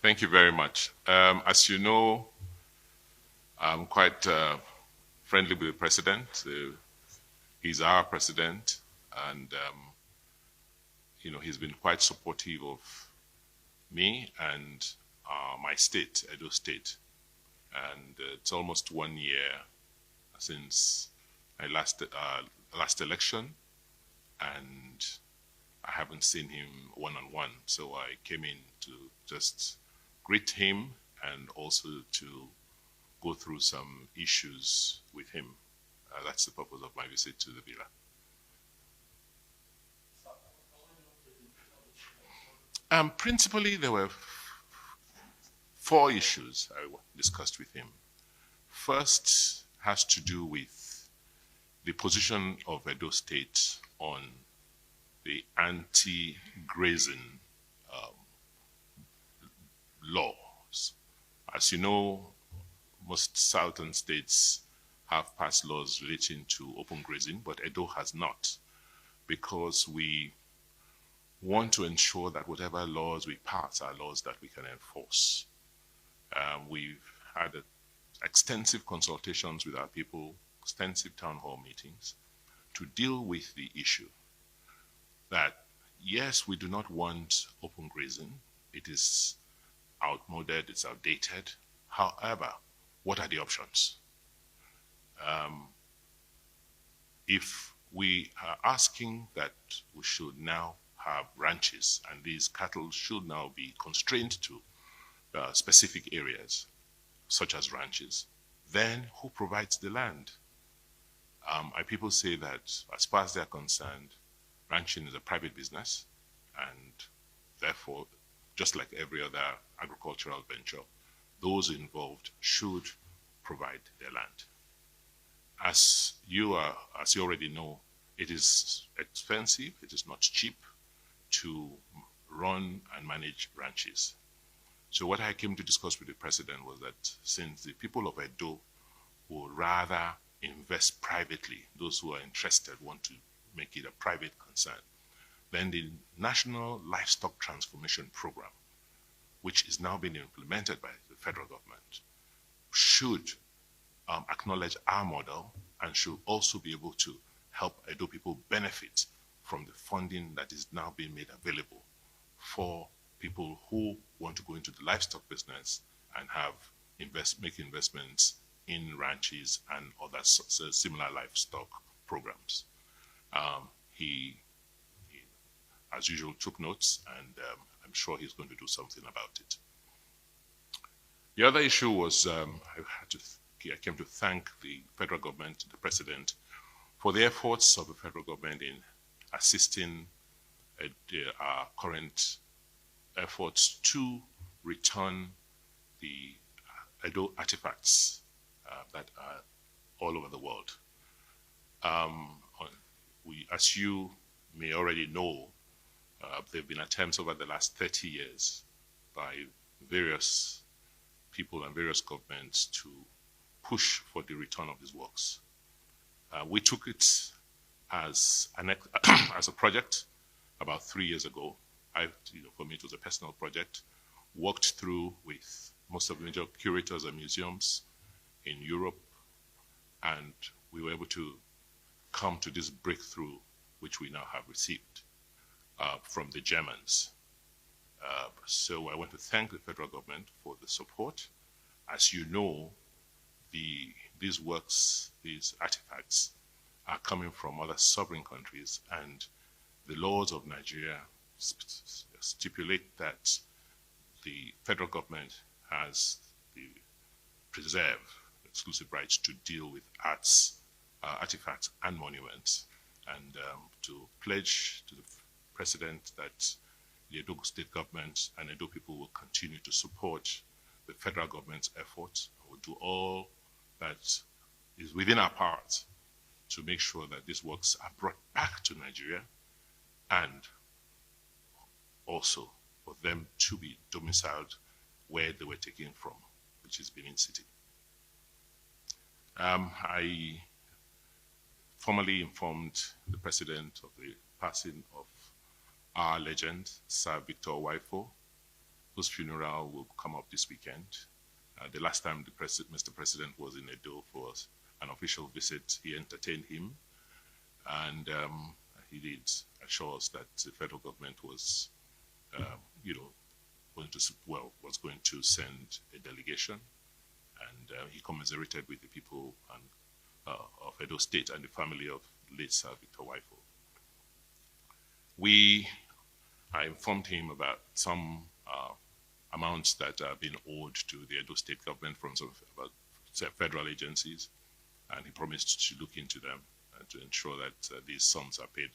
Thank you very much. As you know, I'm quite friendly with the president. He's our president, and he's been quite supportive of me and my state, Edo State. And it's almost 1 year since my last election, and I haven't seen him one-on-one. So I came in to just greet him and also to go through some issues with him. That's the purpose of my visit to the villa. Principally, there were four issues I discussed with him. First has to do with the position of Edo State on the anti-grazing laws. As you know, most southern states have passed laws relating to open grazing, but Edo has not, because we want to ensure that whatever laws we pass are laws that we can enforce. We've had extensive consultations with our people, extensive town hall meetings to deal with the issue that, yes, we do not want open grazing. It is outmoded, it's outdated. However, what are the options? If we are asking that we should now have ranches and these cattle should now be constrained to specific areas, such as ranches, then who provides the land? My people say that as far as they're concerned, ranching is a private business, and therefore, just like every other agricultural venture, those involved should provide their land. As you already know, it is expensive, it is not cheap to run and manage ranches. So what I came to discuss with the president was that since the people of Edo would rather invest privately, those who are interested want to make it a private concern, then the National Livestock Transformation Program, which is now being implemented by the federal government, should acknowledge our model and should also be able to help Edo people benefit from the funding that is now being made available for people who want to go into the livestock business and make investments in ranches and other similar livestock programs. He, as usual, took notes, and I'm sure he's going to do something about it. The other issue was I came to thank the federal government, the president, for the efforts of the federal government in assisting our current efforts to return the Edo artifacts that are all over the world. As you may already know, there have been attempts over the last 30 years by various people and various governments to push for the return of these works. We took it as a project about 3 years ago. For me, it was a personal project. Worked through with most of the major curators and museums in Europe, and we were able to come to this breakthrough, which we now have received from the Germans. So I want to thank the federal government for the support. As you know, these works, these artifacts, are coming from other sovereign countries, and the laws of Nigeria stipulate that the federal government has the exclusive rights to deal with artifacts and monuments, and to pledge to the president that the Edo state government and Edo people will continue to support the federal government's efforts. We'll do all that is within our powers to make sure that these works are brought back to Nigeria, and also for them to be domiciled where they were taken from, which is Benin City. I formally informed the president of the passing of our legend, Sir Victor Waifo, whose funeral will come up this weekend. The last time Mr. President was in Edo for an official visit, he entertained him, and he did assure us that the federal government was, was going to send a delegation, and he commiserated with the people of Edo State and the family of late Sir Victor Waifo. I informed him about some amounts that are being owed to the Edo State government from some federal agencies, and he promised to look into them to ensure that these sums are paid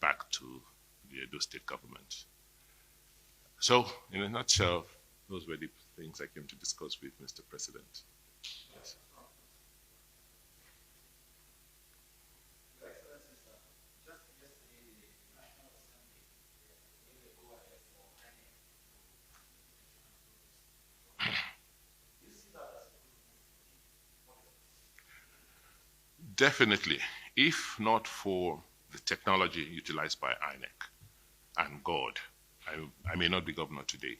back to the Edo State government. So, in a nutshell, those were the things I came to discuss with Mr. President. Yes. Definitely. If not for the technology utilized by INEC and God, I may not be governor today.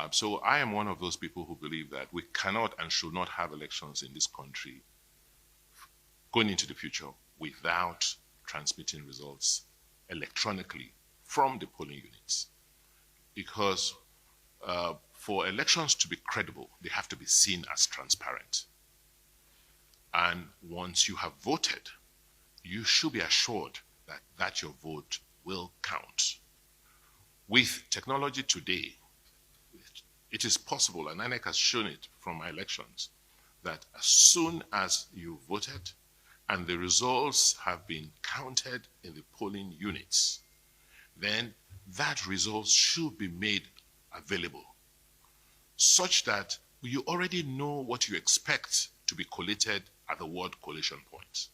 So I am one of those people who believe that we cannot and should not have elections in this country going into the future without transmitting results electronically from the polling units. Because for elections to be credible, they have to be seen as transparent. And once you have voted, you should be assured that your vote will count. With technology today, it is possible, and INEC has shown it from my elections, that as soon as you voted and the results have been counted in the polling units, then that result should be made available such that you already know what you expect to be collated at the word collation point.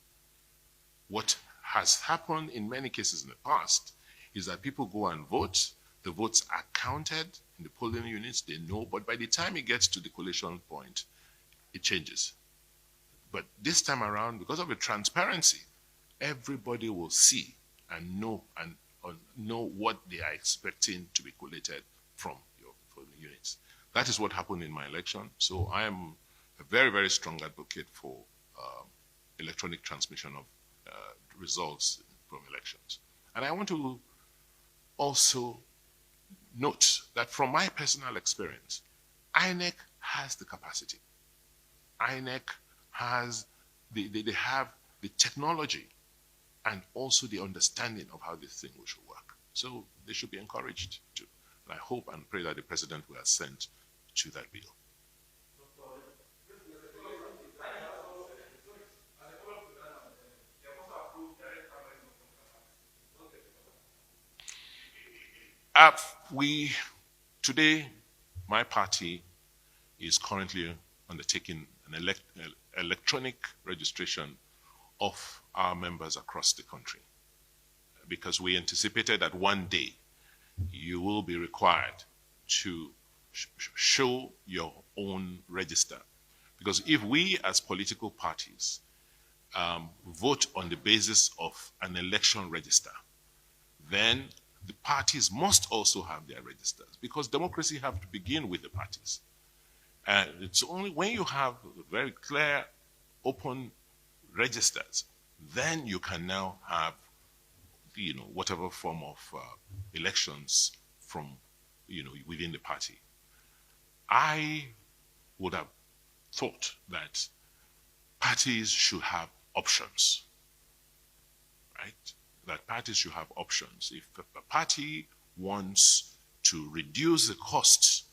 What has happened in many cases in the past is that people go and vote, the votes are counted in the polling units, they know, but by the time it gets to the collation point, it changes. But this time around, because of the transparency, everybody will see and know what they are expecting to be collated from your polling units. That is what happened in my election. So I am a very, very strong advocate for electronic transmission of results from elections. And I want to also note that from my personal experience, INEC has the capacity. INEC has, they have the technology and also the understanding of how this thing should work. So they should be encouraged to. And I hope and pray that the president will assent to that bill. Today, my party is currently undertaking an electronic registration of our members across the country, because we anticipated that one day you will be required to show your own register. Because if we as political parties vote on the basis of an election register, then the parties must also have their registers, because democracy has to begin with the parties. And it's only when you have very clear, open registers, then you can now have, whatever form of elections from, within the party. I would have thought that parties should have options, right? That parties should have options. If a party wants to reduce the costs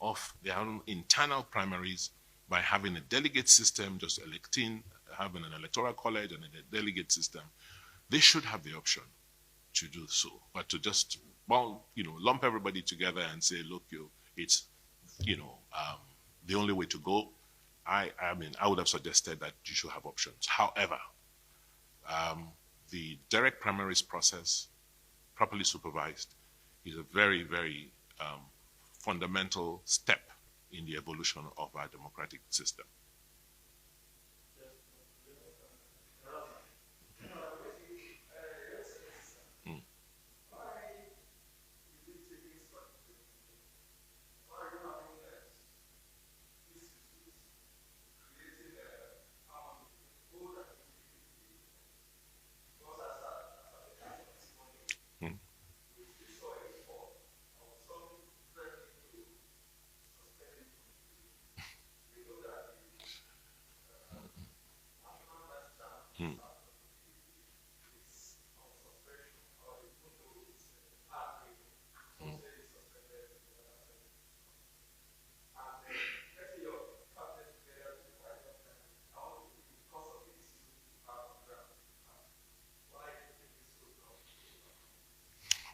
of their own internal primaries by having a delegate system, just having an electoral college and a delegate system, they should have the option to do so. But to just, lump everybody together and say, look, it's, the only way to go, I would have suggested that you should have options. However, the direct primaries process, properly supervised, is a very, very fundamental step in the evolution of our democratic system.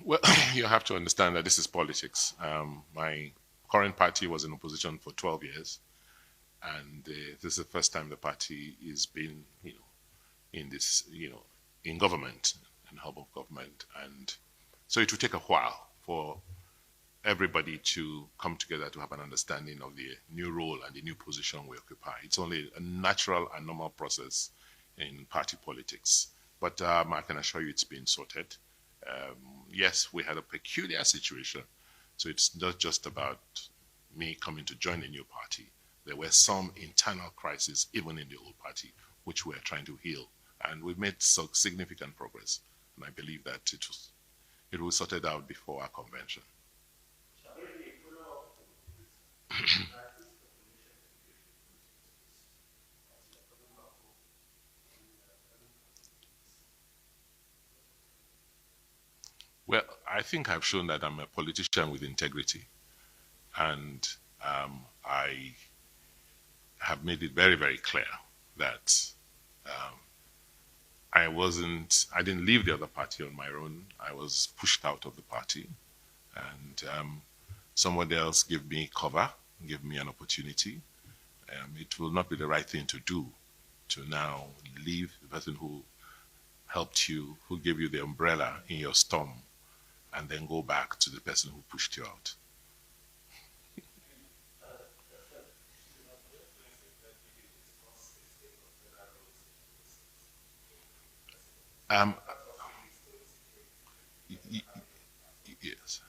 Well, you have to understand that this is politics. My current party was in opposition for 12 years, and this is the first time the party is been, in this, in government and hub of government, and so it will take a while for everybody to come together to have an understanding of the new role and the new position we occupy. It's only a natural and normal process in party politics. But I can assure you it's been sorted. Yes, we had a peculiar situation. So it's not just about me coming to join a new party. There were some internal crises even in the old party, which we're trying to heal. And we've made so significant progress. And I believe that it will be sorted out before our convention. Well, I think I've shown that I'm a politician with integrity. And I have made it very, very clear that I didn't leave the other party on my own. I was pushed out of the party. And someone else gave me cover, gave me an opportunity. It will not be the right thing to do to now leave the person who helped you, who gave you the umbrella in your storm, and then go back to the person who pushed you out. Um, yes.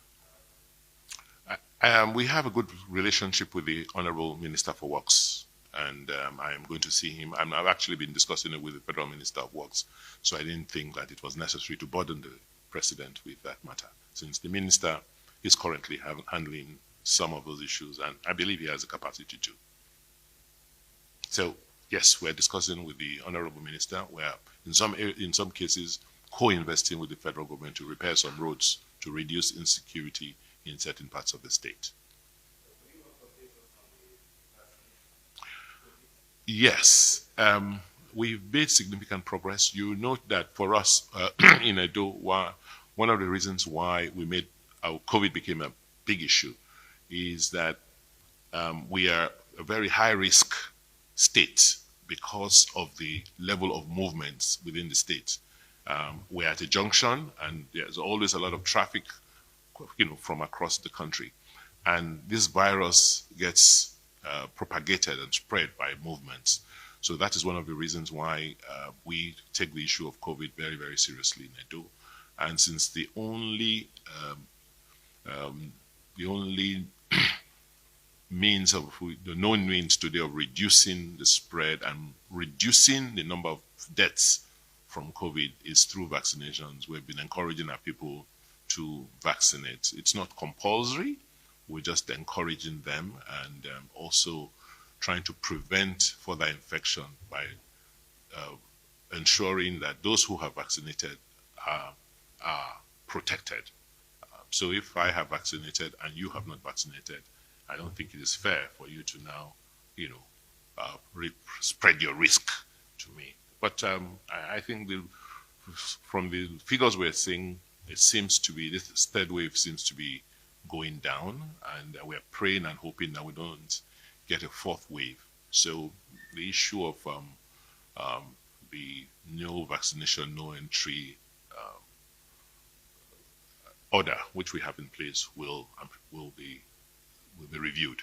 We have a good relationship with the Honorable Minister for Works, and I am going to see him. I've actually been discussing it with the Federal Minister of Works, so I didn't think that it was necessary to burden the President with that matter, since the Minister is currently handling some of those issues, and I believe he has the capacity to. So, yes, we're discussing with the Honorable Minister. We're, in some cases, co-investing with the federal government to repair some roads to reduce insecurity in certain parts of the state. Yes, we've made significant progress. You note that for us in Edo, one of the reasons why COVID became a big issue is that we are a very high risk state because of the level of movements within the state. We're at a junction, and there's always a lot of traffic, from across the country, and this virus gets propagated and spread by movements. So that is one of the reasons why we take the issue of COVID very, very seriously in Edo. And since the only the known means today of reducing the spread and reducing the number of deaths from COVID is through vaccinations. We've been encouraging our people to vaccinate. It's not compulsory. We're just encouraging them and also trying to prevent further infection by ensuring that those who have vaccinated are protected. So if I have vaccinated and you have not vaccinated, I don't think it is fair for you to now, spread your risk to me. But I think from the figures we're seeing, it seems to be, this third wave seems to be going down, and we're praying and hoping that we don't get a fourth wave. So the issue of the no vaccination, no entry order, which we have in place, will be reviewed.